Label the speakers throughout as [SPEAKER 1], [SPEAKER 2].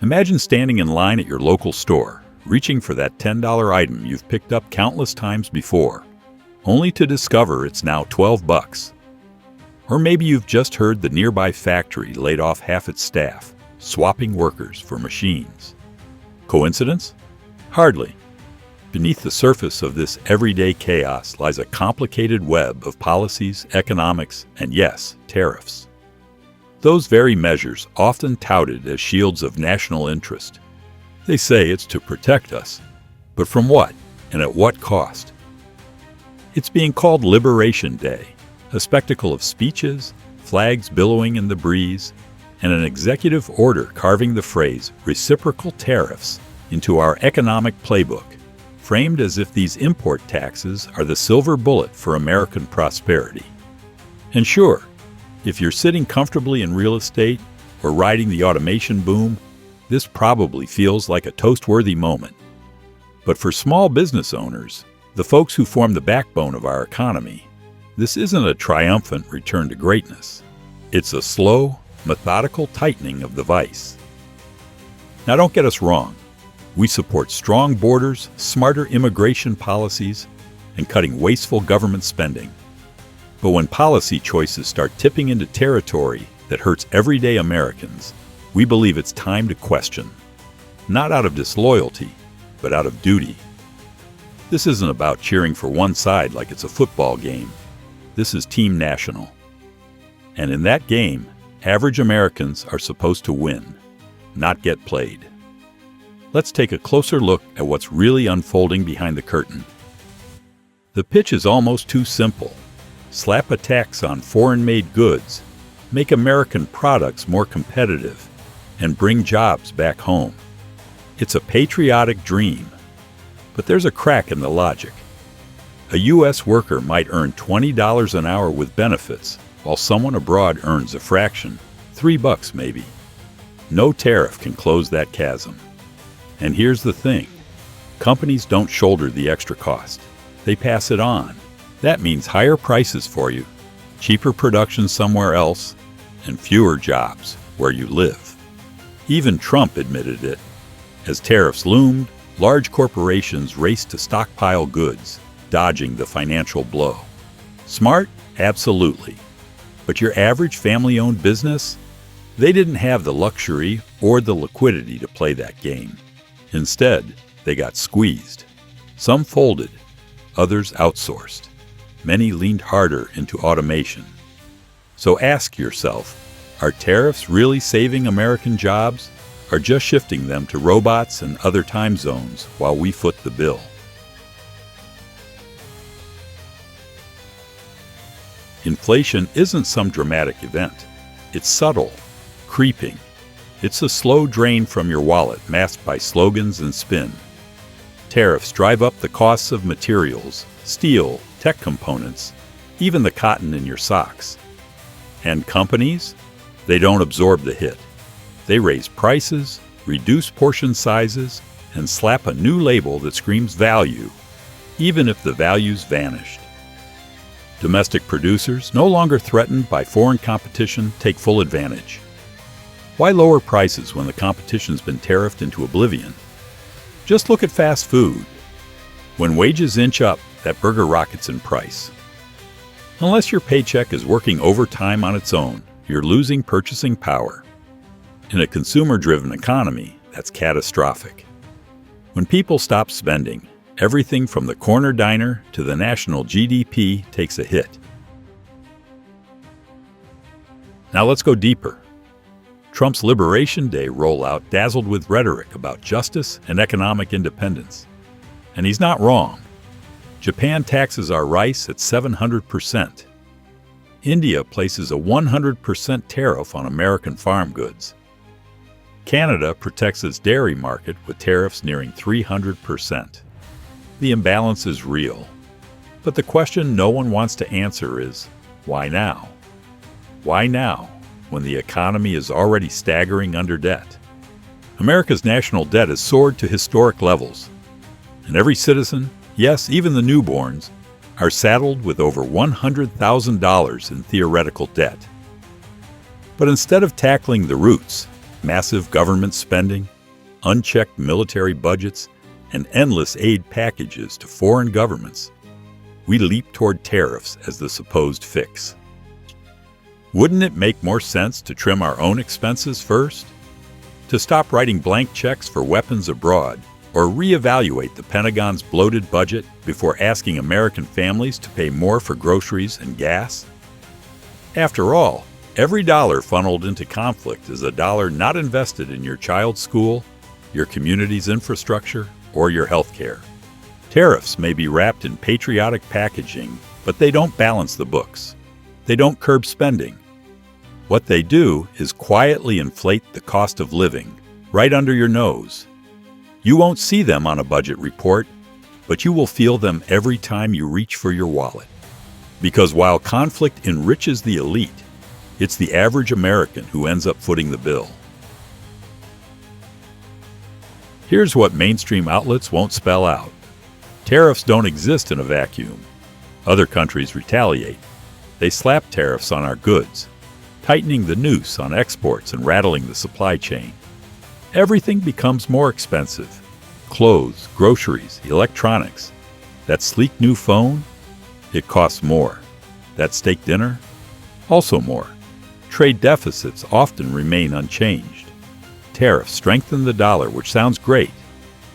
[SPEAKER 1] Imagine standing in line at your local store, reaching for that $10 item you've picked up countless times before, only to discover it's now $12. Or maybe you've just heard the nearby factory laid off half its staff, swapping workers for machines. Coincidence? Hardly. Beneath the surface of this everyday chaos lies a complicated web of policies, economics, and yes, tariffs. Those very measures, often touted as shields of national interest. They say it's to protect us, but from what and at what cost? It's being called Liberation Day, a spectacle of speeches, flags billowing in the breeze, and an executive order carving the phrase reciprocal tariffs into our economic playbook, framed as if these import taxes are the silver bullet for American prosperity. And sure, if you're sitting comfortably in real estate or riding the automation boom, this probably feels like a toast-worthy moment. But for small business owners, the folks who form the backbone of our economy, this isn't a triumphant return to greatness. It's a slow, methodical tightening of the vice. Now don't get us wrong. We support strong borders, smarter immigration policies, and cutting wasteful government spending. But when policy choices start tipping into territory that hurts everyday Americans, we believe it's time to question. Not out of disloyalty, but out of duty. This isn't about cheering for one side like it's a football game. This is Team National. And in that game, average Americans are supposed to win, not get played. Let's take a closer look at what's really unfolding behind the curtain. The pitch is almost too simple. Slap a tax on foreign-made goods, make American products more competitive, and bring jobs back home. It's a patriotic dream. But there's a crack in the logic. A U.S. worker might earn $20 an hour with benefits, while someone abroad earns a fraction, $3 maybe. No tariff can close that chasm. And here's the thing. Companies don't shoulder the extra cost. They pass it on. That means higher prices for you, cheaper production somewhere else, and fewer jobs where you live. Even Trump admitted it. As tariffs loomed, large corporations raced to stockpile goods, dodging the financial blow. Smart? Absolutely. But your average family-owned business? They didn't have the luxury or the liquidity to play that game. Instead, they got squeezed. Some folded, others outsourced. Many leaned harder into automation. So ask yourself, are tariffs really saving American jobs? Or just shifting them to robots and other time zones while we foot the bill? Inflation isn't some dramatic event. It's subtle, creeping. It's a slow drain from your wallet masked by slogans and spin. Tariffs drive up the costs of materials, steel, tech components, even the cotton in your socks. And companies? They don't absorb the hit. They raise prices, reduce portion sizes, and slap a new label that screams value, even if the value's vanished. Domestic producers, no longer threatened by foreign competition, take full advantage. Why lower prices when the competition's been tariffed into oblivion? Just look at fast food. When wages inch up, that burger rockets in price. Unless your paycheck is working overtime on its own, you're losing purchasing power. In a consumer-driven economy, that's catastrophic. When people stop spending, everything from the corner diner to the national GDP takes a hit. Now let's go deeper. Trump's Liberation Day rollout dazzled with rhetoric about justice and economic independence. And he's not wrong. Japan taxes our rice at 700%. India places a 100% tariff on American farm goods. Canada protects its dairy market with tariffs nearing 300%. The imbalance is real. But the question no one wants to answer is, why now? Why now, when the economy is already staggering under debt? America's national debt has soared to historic levels. And every citizen, yes, even the newborns, are saddled with over $100,000 in theoretical debt. But instead of tackling the roots, massive government spending, unchecked military budgets, and endless aid packages to foreign governments, we leap toward tariffs as the supposed fix. Wouldn't it make more sense to trim our own expenses first? To stop writing blank checks for weapons abroad, or reevaluate the Pentagon's bloated budget before asking American families to pay more for groceries and gas? After all, every dollar funneled into conflict is a dollar not invested in your child's school, your community's infrastructure, or your health care. Tariffs may be wrapped in patriotic packaging, but they don't balance the books. They don't curb spending. What they do is quietly inflate the cost of living, right under your nose. You won't see them on a budget report, but you will feel them every time you reach for your wallet. Because while conflict enriches the elite, it's the average American who ends up footing the bill. Here's what mainstream outlets won't spell out. Tariffs don't exist in a vacuum. Other countries retaliate. They slap tariffs on our goods, tightening the noose on exports and rattling the supply chain. Everything becomes more expensive. Clothes, groceries, electronics. That sleek new phone? It costs more. That steak dinner? Also more. Trade deficits often remain unchanged. Tariffs strengthen the dollar, which sounds great,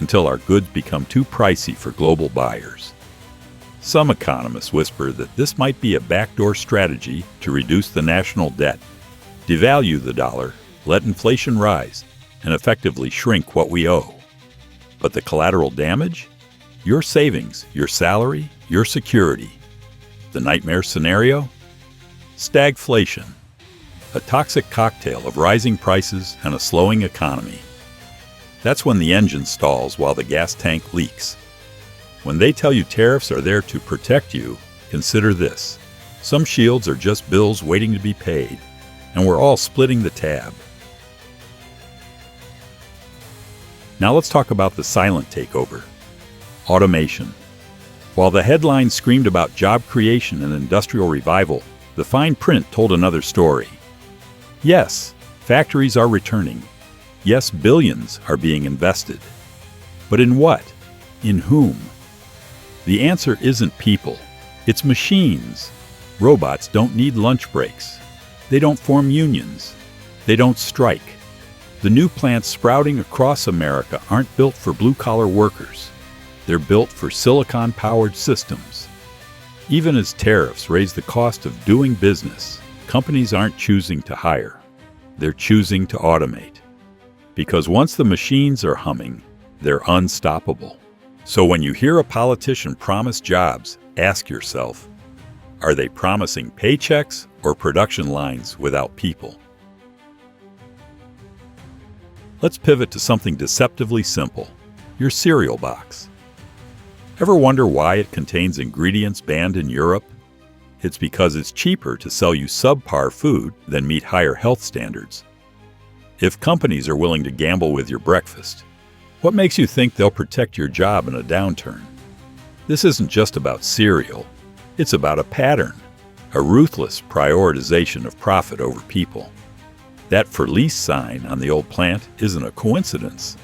[SPEAKER 1] until our goods become too pricey for global buyers. Some economists whisper that this might be a backdoor strategy to reduce the national debt, devalue the dollar, let inflation rise, and effectively shrink what we owe. But the collateral damage? Your savings, your salary, your security. The nightmare scenario? Stagflation, a toxic cocktail of rising prices and a slowing economy. That's when the engine stalls while the gas tank leaks. When they tell you tariffs are there to protect you, consider this. Some shields are just bills waiting to be paid, and we're all splitting the tab. Now let's talk about the silent takeover. Automation. While the headlines screamed about job creation and industrial revival, the fine print told another story. Yes, factories are returning. Yes, billions are being invested. But in what? In whom? The answer isn't people. It's machines. Robots don't need lunch breaks. They don't form unions. They don't strike. The new plants sprouting across America aren't built for blue-collar workers. They're built for silicon-powered systems. Even as tariffs raise the cost of doing business, companies aren't choosing to hire. They're choosing to automate. Because once the machines are humming, they're unstoppable. So when you hear a politician promise jobs, ask yourself, are they promising paychecks or production lines without people? Let's pivot to something deceptively simple, your cereal box. Ever wonder why it contains ingredients banned in Europe? It's because it's cheaper to sell you subpar food than meet higher health standards. If companies are willing to gamble with your breakfast, what makes you think they'll protect your job in a downturn? This isn't just about cereal. It's about a pattern, a ruthless prioritization of profit over people. That for lease sign on the old plant isn't a coincidence.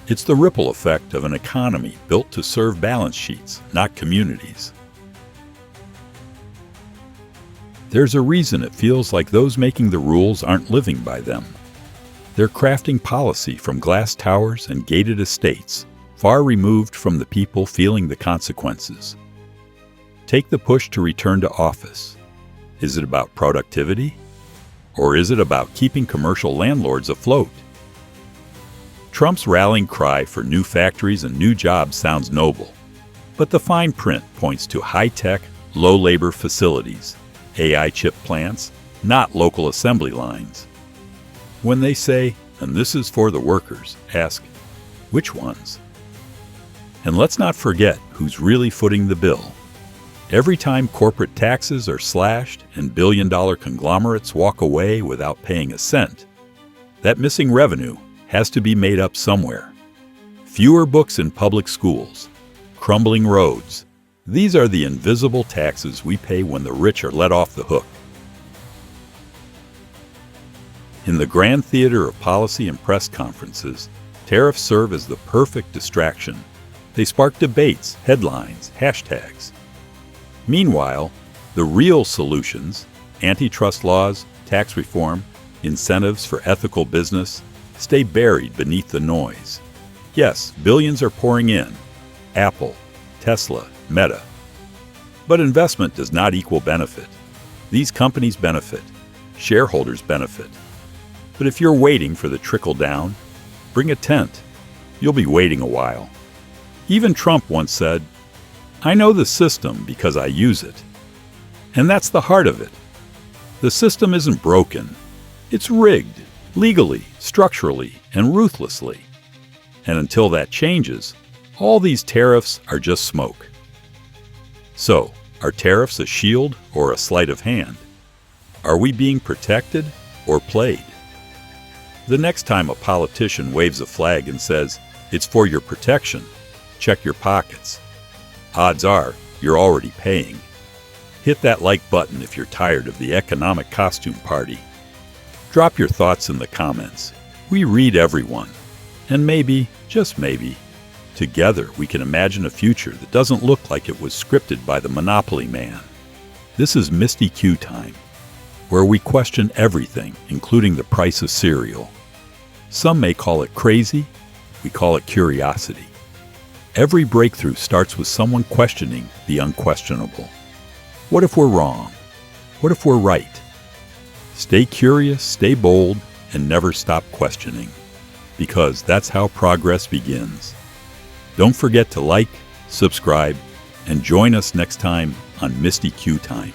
[SPEAKER 1] It's the ripple effect of an economy built to serve balance sheets, not communities. There's a reason it feels like those making the rules aren't living by them. They're crafting policy from glass towers and gated estates, far removed from the people feeling the consequences. Take the push to return to office. Is it about productivity? Or is it about keeping commercial landlords afloat? Trump's rallying cry for new factories and new jobs sounds noble, but the fine print points to high-tech, low-labor facilities, AI chip plants, not local assembly lines. When they say, and this is for the workers, ask, which ones? And let's not forget who's really footing the bill. Every time corporate taxes are slashed and billion-dollar conglomerates walk away without paying a cent, that missing revenue has to be made up somewhere. Fewer books in public schools, crumbling roads. These are the invisible taxes we pay when the rich are let off the hook. In the grand theater of policy and press conferences, Tariffs serve as the perfect distraction. They spark debates, headlines, hashtags. Meanwhile, the real solutions, antitrust laws, tax reform, incentives for ethical business, stay buried beneath the noise. Yes, billions are pouring in. Apple, Tesla, Meta. But investment does not equal benefit. These companies benefit. Shareholders benefit. But if you're waiting for the trickle down, bring a tent. You'll be waiting a while. Even Trump once said, "I know the system because I use it." And that's the heart of it. The system isn't broken. It's rigged, legally, structurally, and ruthlessly. And until that changes, all these tariffs are just smoke. So, are tariffs a shield or a sleight of hand? Are we being protected or played? The next time a politician waves a flag and says, "It's for your protection," check your pockets. Odds are you're already paying. Hit that like button if you're tired of the economic costume party. Drop your thoughts in the comments. We read everyone. And maybe, just maybe, together we can imagine a future that doesn't look like it was scripted by the Monopoly man. This is MystiQ Time, where we question everything, including the price of cereal. Some may call it crazy, we call it curiosity. Every breakthrough starts with someone questioning the unquestionable. What if we're wrong? What if we're right? Stay curious, stay bold, and never stop questioning, because that's how progress begins. Don't forget to like, subscribe, and join us next time on MystiQ Time.